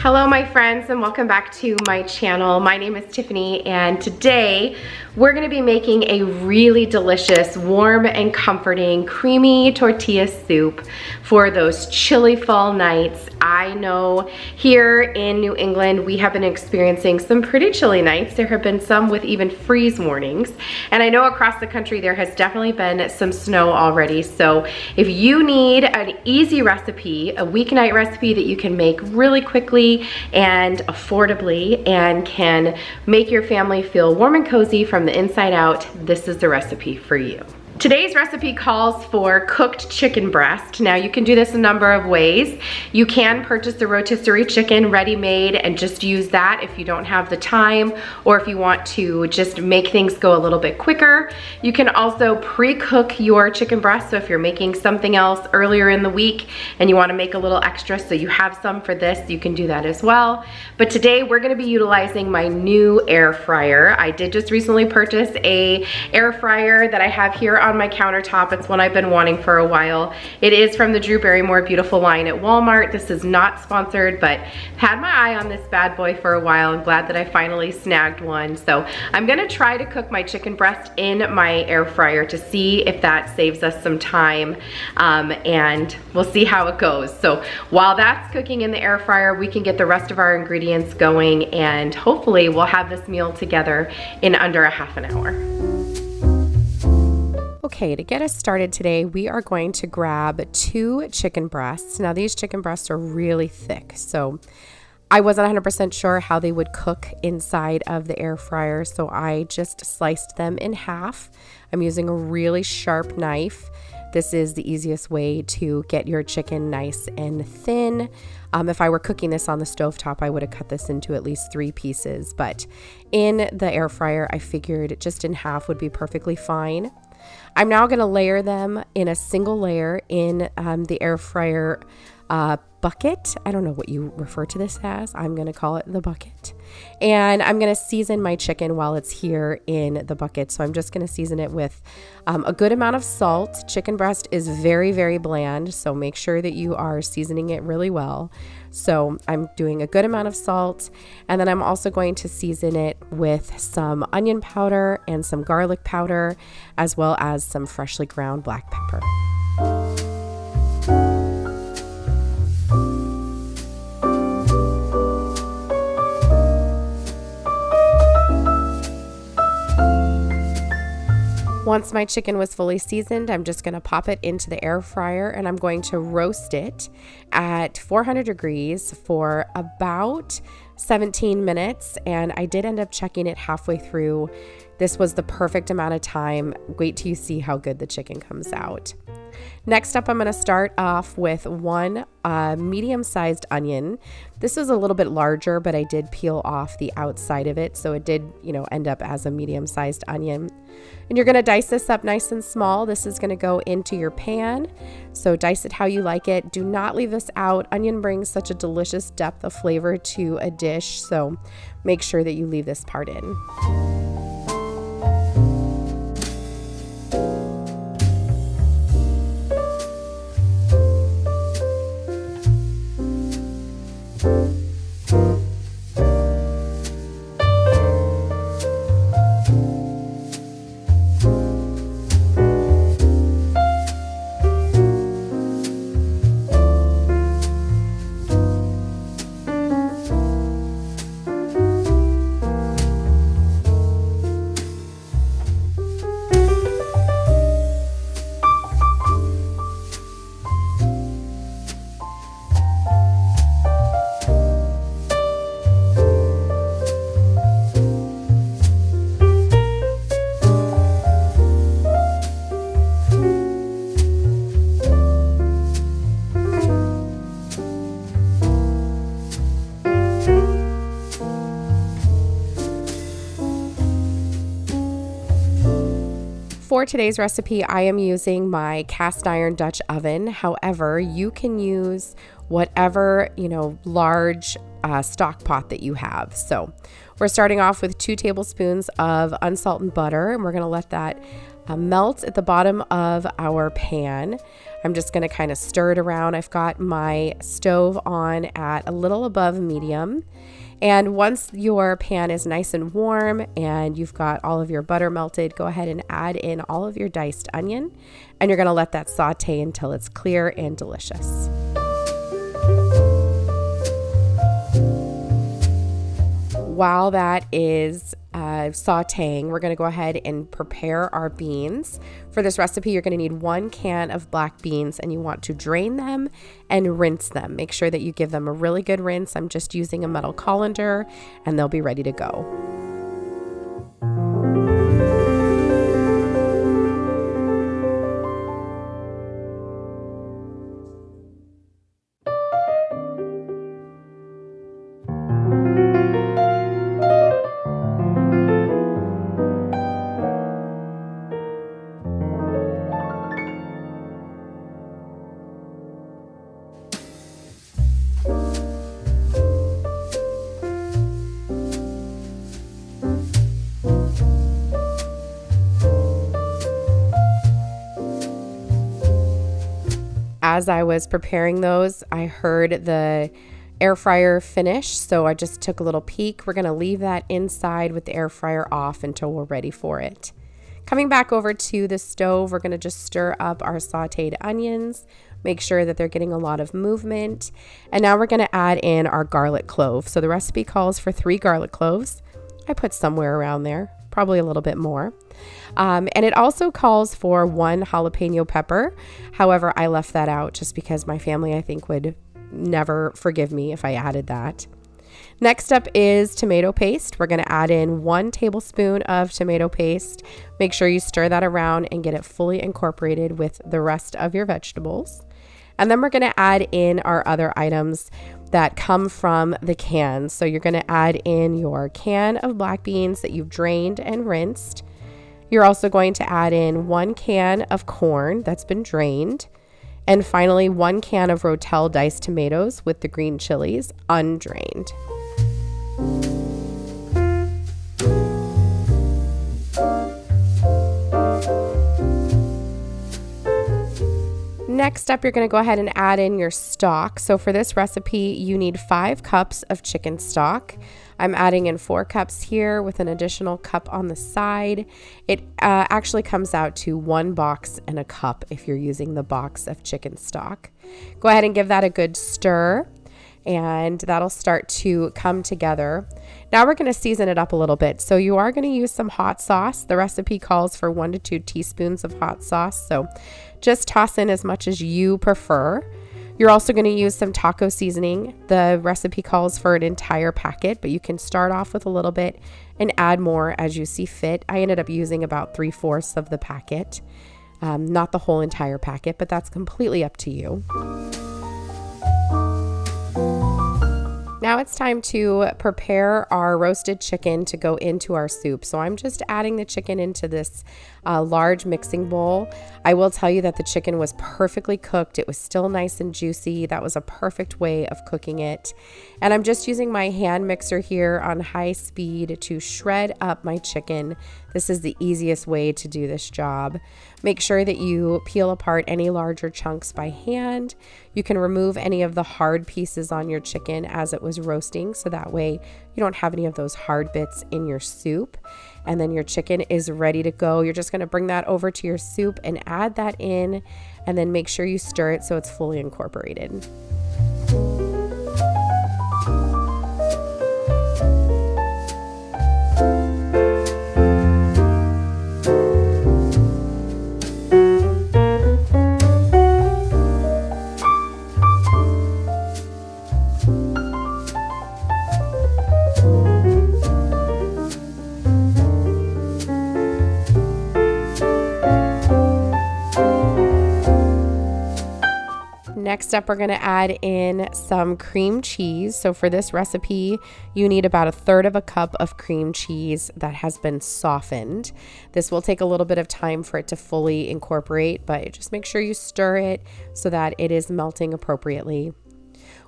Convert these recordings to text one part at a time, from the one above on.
Hello my friends and welcome back to my channel. My name is Tiffany and today we're going to be making a really delicious, warm and comforting, creamy tortilla soup for those chilly fall nights. I know here in New England we have been experiencing some pretty chilly nights. There have been some with even freeze warnings, and I know across the country there has definitely been some snow already. So if you need an easy recipe, a weeknight recipe that you can make really quickly and affordably and can make your family feel warm and cozy from the inside out, this is the recipe for you. Today's recipe calls for cooked chicken breast. Now you can do this a number of ways. You can purchase the rotisserie chicken ready-made and just use that if you don't have the time, or if you want to just make things go a little bit quicker. You can also pre-cook your chicken breast, so if you're making something else earlier in the week and you want to make a little extra so you have some for this, you can do that as well. But today we're going to be utilizing my new air fryer. I did just recently purchase a air fryer that I have here on my countertop. It's one I've been wanting for a while. It is from the Drew Barrymore Beautiful line at Walmart. This is not sponsored, but had my eye on this bad boy for a while. I'm glad that I finally snagged one. So I'm gonna try to cook my chicken breast in my air fryer to see if that saves us some time, and we'll see how it goes. So while that's cooking in the air fryer, we can get the rest of our ingredients going, and hopefully we'll have this meal together in under a half an hour. Okay, to get us started today, we are going to grab 2 chicken breasts. Now these chicken breasts are really thick, so I wasn't 100% sure how they would cook inside of the air fryer, so I just sliced them in half. I'm using a really sharp knife. This is the easiest way to get your chicken nice and thin. If I were cooking this on the stovetop, I would have cut this into at least 3 pieces, but in the air fryer, I figured just in half would be perfectly fine. I'm now going to layer them in a single layer in the air fryer bucket. I don't know what you refer to this as. I'm going to call it the bucket. And I'm going to season my chicken while it's here in the bucket. So I'm just going to season it with a good amount of salt. Chicken breast is very, very bland, so make sure that you are seasoning it really well. So I'm doing a good amount of salt, and then I'm also going to season it with some onion powder and some garlic powder, as well as some freshly ground black pepper. Once my chicken was fully seasoned, I'm just going to pop it into the air fryer, and I'm going to roast it at 400 degrees for about 17 minutes. And I did end up checking it halfway through. This was the perfect amount of time. Wait till you see how good the chicken comes out. Next up, I'm going to start off with 1 medium-sized onion. This is a little bit larger, but I did peel off the outside of it, so it did, end up as a medium-sized onion. And you're going to dice this up nice and small. This is going to go into your pan, so dice it how you like it. Do not leave this out. Onion brings such a delicious depth of flavor to a dish, so make sure that you leave this part in. For today's recipe, I am using my cast iron Dutch oven. However, you can use whatever, large stock pot that you have. So we're starting off with 2 tablespoons of unsalted butter, and we're going to let that melt at the bottom of our pan. I'm just going to kind of stir it around. I've got my stove on at a little above medium. And once your pan is nice and warm and you've got all of your butter melted, go ahead and add in all of your diced onion, and you're going to let that saute until it's clear and delicious. While that is sauteing, we're going to go ahead and prepare our beans. For this recipe, you're going to need 1 can of black beans, and you want to drain them and rinse them. Make sure that you give them a really good rinse. I'm just using a metal colander, and they'll be ready to go. As I was preparing those, I heard the air fryer finish, so I just took a little peek. We're going to leave that inside with the air fryer off until we're ready for it. Coming back over to the stove, we're going to just stir up our sauteed onions, make sure that they're getting a lot of movement. And now we're going to add in our garlic clove. So the recipe calls for 3 garlic cloves. I put somewhere around there, probably a little bit more. And it also calls for 1 jalapeno pepper. However, I left that out just because my family, I think, would never forgive me if I added that. Next up is tomato paste. We're going to add in 1 tablespoon of tomato paste. Make sure you stir that around and get it fully incorporated with the rest of your vegetables. And then we're going to add in our other items that come from the cans. So you're going to add in your can of black beans that you've drained and rinsed. You're also going to add in 1 can of corn that's been drained. And finally, 1 can of Rotel diced tomatoes with the green chilies, undrained. Next up, you're going to go ahead and add in your stock. So for this recipe, you need 5 cups of chicken stock. I'm adding in 4 cups here with an additional cup on the side. It actually comes out to 1 box and a cup if you're using the box of chicken stock. Go ahead and give that a good stir, and that'll start to come together. Now we're going to season it up a little bit. So you are going to use some hot sauce. The recipe calls for 1 to 2 teaspoons of hot sauce. So just toss in as much as you prefer. You're also going to use some taco seasoning. The recipe calls for an entire packet, but you can start off with a little bit and add more as you see fit. I ended up using about 3/4 of the packet, not the whole entire packet, but that's completely up to you. Now it's time to prepare our roasted chicken to go into our soup. So I'm just adding the chicken into this large mixing bowl. I will tell you that the chicken was perfectly cooked. It was still nice and juicy. That was a perfect way of cooking it. And I'm just using my hand mixer here on high speed to shred up my chicken. This is the easiest way to do this job. Make sure that you peel apart any larger chunks by hand. You can remove any of the hard pieces on your chicken as it was roasting, so that way you don't have any of those hard bits in your soup. And then your chicken is ready to go. You're just going to bring that over to your soup and add that in, and then make sure you stir it so it's fully incorporated. Next up, we're going to add in some cream cheese. So for this recipe, you need about 1/3 cup of cream cheese that has been softened. This will take a little bit of time for it to fully incorporate, but just make sure you stir it so that it is melting appropriately.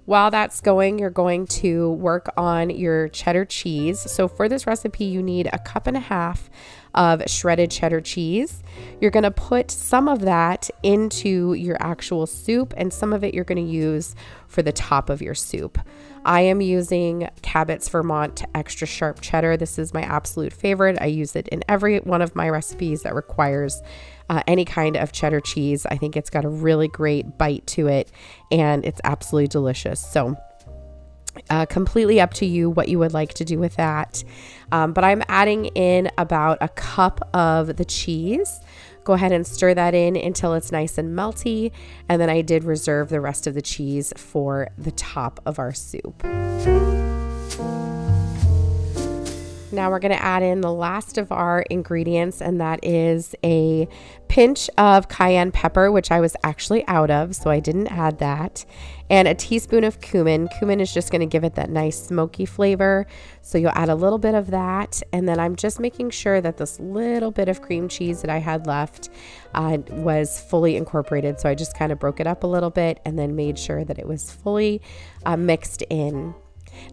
While that's going, you're going to work on your cheddar cheese. So for this recipe, you need 1.5 cups of shredded cheddar cheese. You're going to put some of that into your actual soup, and some of it you're going to use for the top of your soup. I am using Cabot's Vermont extra sharp cheddar. This is my absolute favorite. I use it in every one of my recipes that requires any kind of cheddar cheese. I think it's got a really great bite to it, and it's absolutely delicious. So completely up to you what you would like to do with that. But I'm adding in about a cup of the cheese. Go ahead and stir that in until it's nice and melty. And then I did reserve the rest of the cheese for the top of our soup. Now we're going to add in the last of our ingredients, and that is a pinch of cayenne pepper, which I was actually out of, so I didn't add that, and a teaspoon of cumin. Cumin is just going to give it that nice smoky flavor, so you'll add a little bit of that, and then I'm just making sure that this little bit of cream cheese that I had left was fully incorporated, so I just kind of broke it up a little bit and then made sure that it was fully mixed in.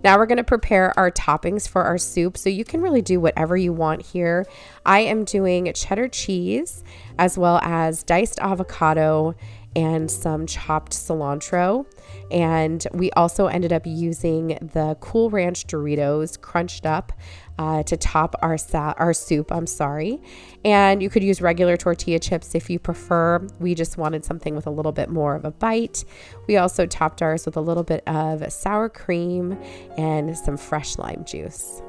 Now we're going to prepare our toppings for our soup. So you can really do whatever you want here. I am doing cheddar cheese as well as diced avocado and some chopped cilantro. And we also ended up using the Cool Ranch Doritos crunched up to top our soup. And you could use regular tortilla chips if you prefer. We just wanted something with a little bit more of a bite. We also topped ours with a little bit of sour cream and some fresh lime juice.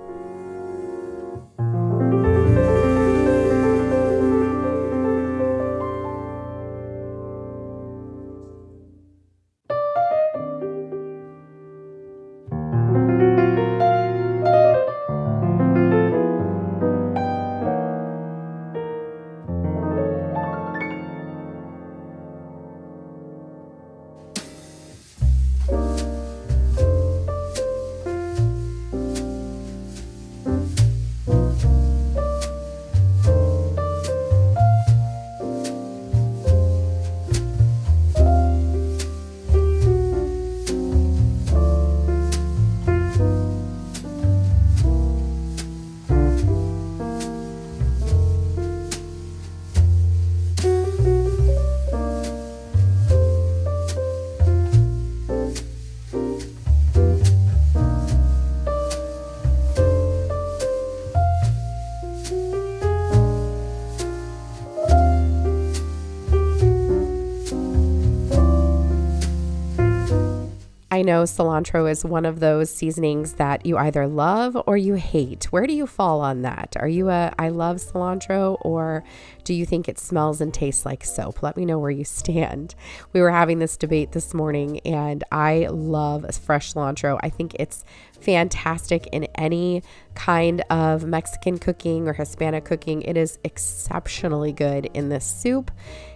I know cilantro is one of those seasonings that you either love or you hate. Where do you fall on that? Are you I love cilantro, or do you think it smells and tastes like soap? Let me know where you stand. We were having this debate this morning, and I love fresh cilantro. I think it's fantastic in any kind of Mexican cooking or Hispanic cooking. It is exceptionally good in this soup.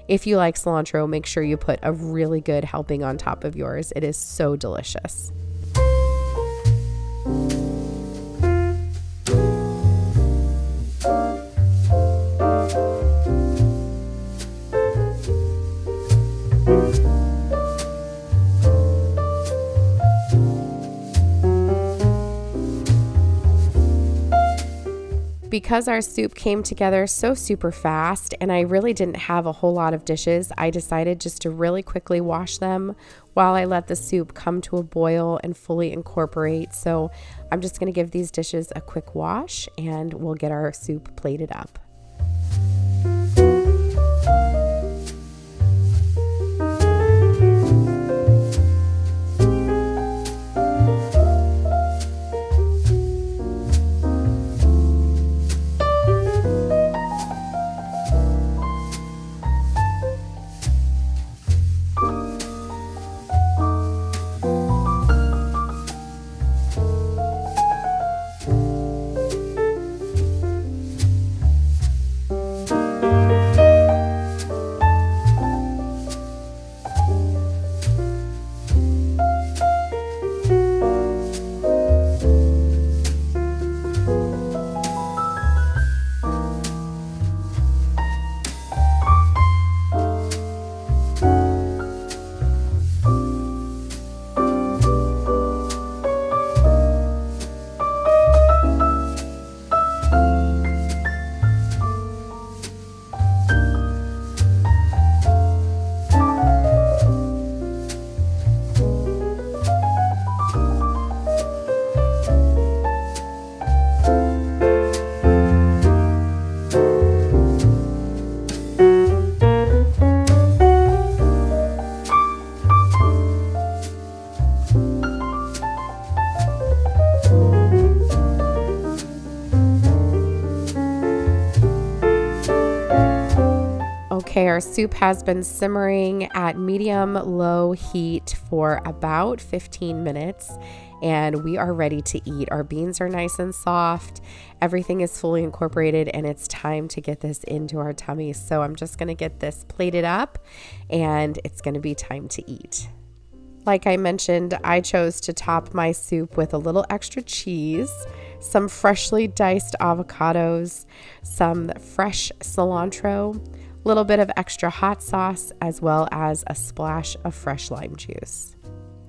If you like cilantro, make sure you put a really good helping on top of yours. It is so delicious. Because our soup came together so super fast and I really didn't have a whole lot of dishes, I decided just to really quickly wash them while I let the soup come to a boil and fully incorporate. So I'm just going to give these dishes a quick wash and we'll get our soup plated up. our soup has been simmering at medium-low heat for about 15 minutes, and we are ready to eat. Our beans are nice and soft. Everything is fully incorporated, and it's time to get this into our tummies. So I'm just gonna get this plated up, and it's gonna be time to eat. Like I mentioned, I chose to top my soup with a little extra cheese, some freshly diced avocados, some fresh cilantro, a little bit of extra hot sauce, as well as a splash of fresh lime juice.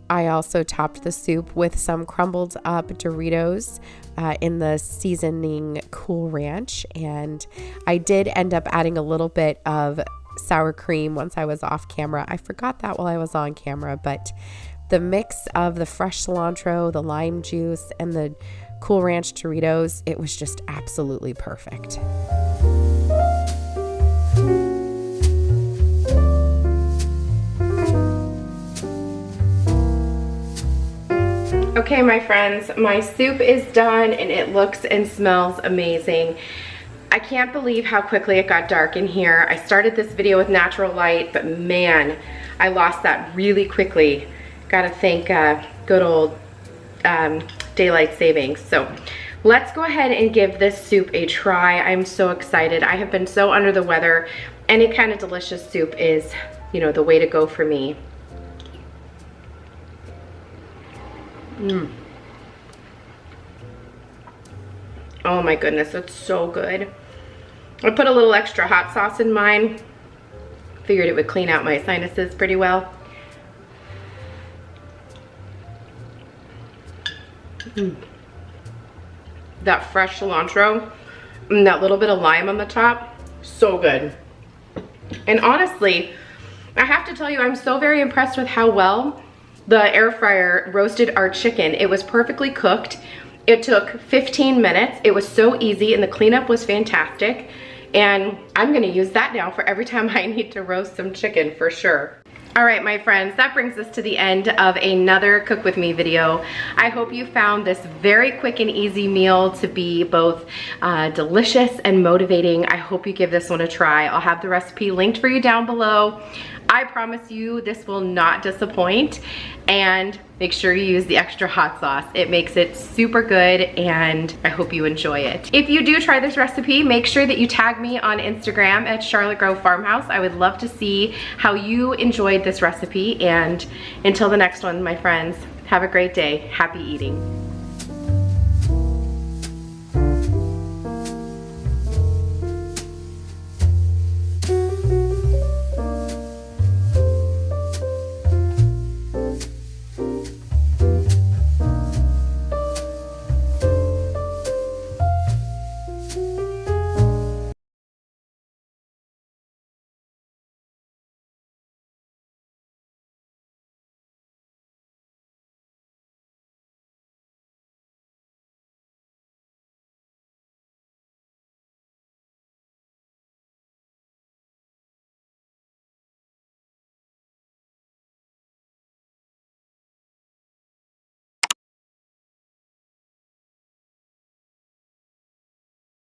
I also topped the soup with some crumbled up Doritos in the seasoning Cool Ranch, and I did end up adding a little bit of sour cream once I was off camera. I forgot that while I was on camera, but the mix of the fresh cilantro, the lime juice, and the Cool Ranch Doritos, it was just absolutely perfect. Okay, my friends, my soup is done and it looks and smells amazing. I can't believe how quickly it got dark in here. I started this video with natural light, but man, I lost that really quickly. Gotta thank good old daylight savings. So let's go ahead and give this soup a try. I'm so excited. I have been so under the weather. Any kind of delicious soup is, you know, the way to go for me. Oh my goodness, it's so good. I put a little extra hot sauce in mine. Figured it would clean out my sinuses pretty well. That fresh cilantro and that little bit of lime on the top, so good. And honestly, I have to tell you, I'm so very impressed with how well the air fryer roasted our chicken. It was perfectly cooked. It took 15 minutes. It was so easy and the cleanup was fantastic. And I'm gonna use that now for every time I need to roast some chicken for sure. All right, my friends, that brings us to the end of another Cook With Me video. I hope you found this very quick and easy meal to be both delicious and motivating. I hope you give this one a try. I'll have the recipe linked for you down below. I promise you this will not disappoint, and make sure you use the extra hot sauce. It makes it super good and I hope you enjoy it. If you do try this recipe, make sure that you tag me on Instagram at Charlotte Grove Farmhouse. I would love to see how you enjoyed this recipe, and until the next one, my friends, have a great day. Happy eating.